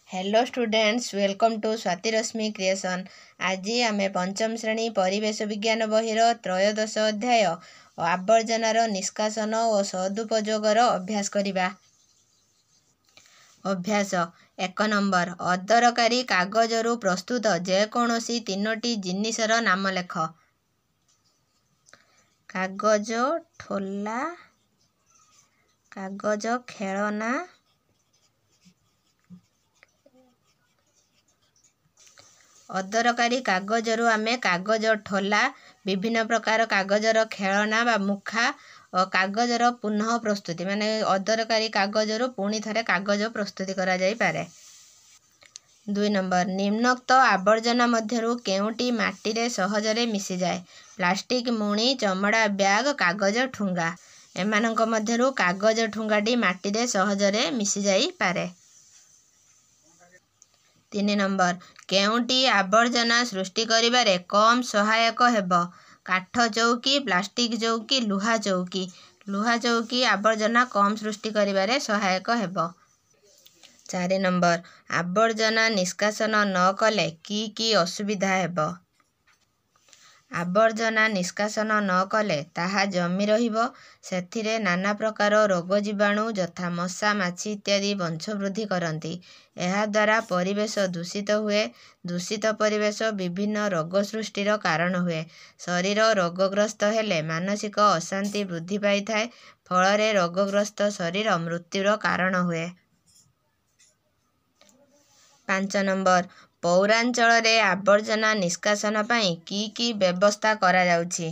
Hello students, welcome to Swati Rashmi creation. आज आम पंचम श्रेणी परिवेश विज्ञान बहिर त्रयोदश अध्याय आवर्जनार निष्कासन और सदुपयोगर अभ्यास करिबा। अभ्यास 1 नंबर अदरकारी कागजरू प्रस्तुत जेकोसी तीनोटी जिनिसर नाम लेख। कागज, ठोला, कागज खेलना, अदरकारी कागजरू आमे कागज ठोला, विभिन्न प्रकार कागजर खेलना बा मुखा और कागजर पुनः प्रस्तुति माने अदरकारी कागजरू पुणी थरे कागज प्रस्तुति करा जाई पारे। 2 नंबर निम्नोक्त आवर्जना मध्यरू केउटी माटी रे सहजरे मिसी जाए। प्लास्टिक मुणी, चमड़ा बैग, कागज ठुंगा। एमानंक मध्यरू कागज ठुंगाटी माटी रे सहजरे मिसी जाई पारे। 3 नंबर केउटी आवर्जना सृष्टि करिबारे कम सहायक हेबो। काठ चौकी, प्लास्टिक चौकी, लुहा चौकी। लुहा चौकी आवर्जना कम सृष्टि करिबारे सहायक हेबो। 4 नंबर आवर्जना निष्कासन न कले की असुविधा हेबो। आवर्जना निष्कासन न कले ताहा जमी रहिबो, सेथिरे नाना प्रकार रोग जीवाणु यथा मशा, माछी इत्यादि वंशवृद्धि करती। एहा द्वारा परिवेश दूषित हुए। दूषित परिवेश विभिन्न रोग सृष्टिर कारण हुए। शरीर रोगग्रस्त हेले मानसिक अशांति वृद्धि पाई थाए, फलरे रोगग्रस्त शरीर मृत्युर कारण हुए। 5 नंबर पौरांचल रे आवर्जना निष्कासन पाई की व्यवस्था करा जाउछि।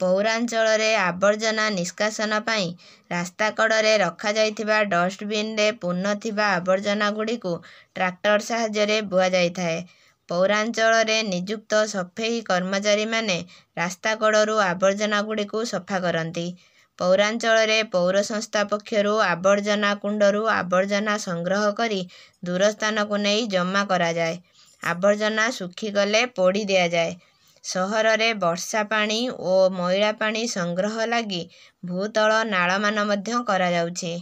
पौरांचल रे आवर्जना निष्कासन पाई रास्ता कड़े रखा जाइथिबा डस्टबिन रे पूर्ण थिबा आवर्जना गुडी को ट्रैक्टर साहाय्य बुआ जाई थाए। पौरांचल रे नियुक्त सफेई कर्मचारी माने रास्ता कड़रू आवर्जना गुडी को सफा करती। पौरांचल रे पौर संस्था पक्षरु आवर्जना कुंडरू आवर्जना संग्रह करी दूर स्थान को नहीं जमा करा जाए। आवर्जना सुखी गले पोड़ी दिया जाए। सहर रे वर्षा पानी और मैला पानी संग्रह लगी भूतल नाल मान मध्य करा जाउछि।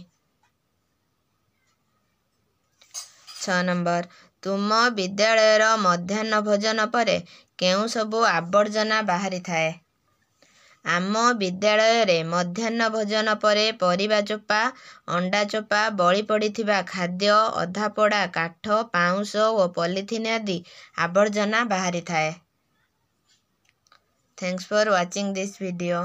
6 नंबर तुम विद्यालयर मध्याह्न भोजन परे केउ सबु आवर्जना बाहरी थाए। आम विद्यालय रे मध्याह्न भोजन परे परिबा चोपा, अंडा चोपा, बड़ी पड़िथिबा खाद्य, अधा पोड़ा काठ, पाउंस और पॉलिथिन आदि आवर्जना बाहरी थाए। Thanks for watching this video.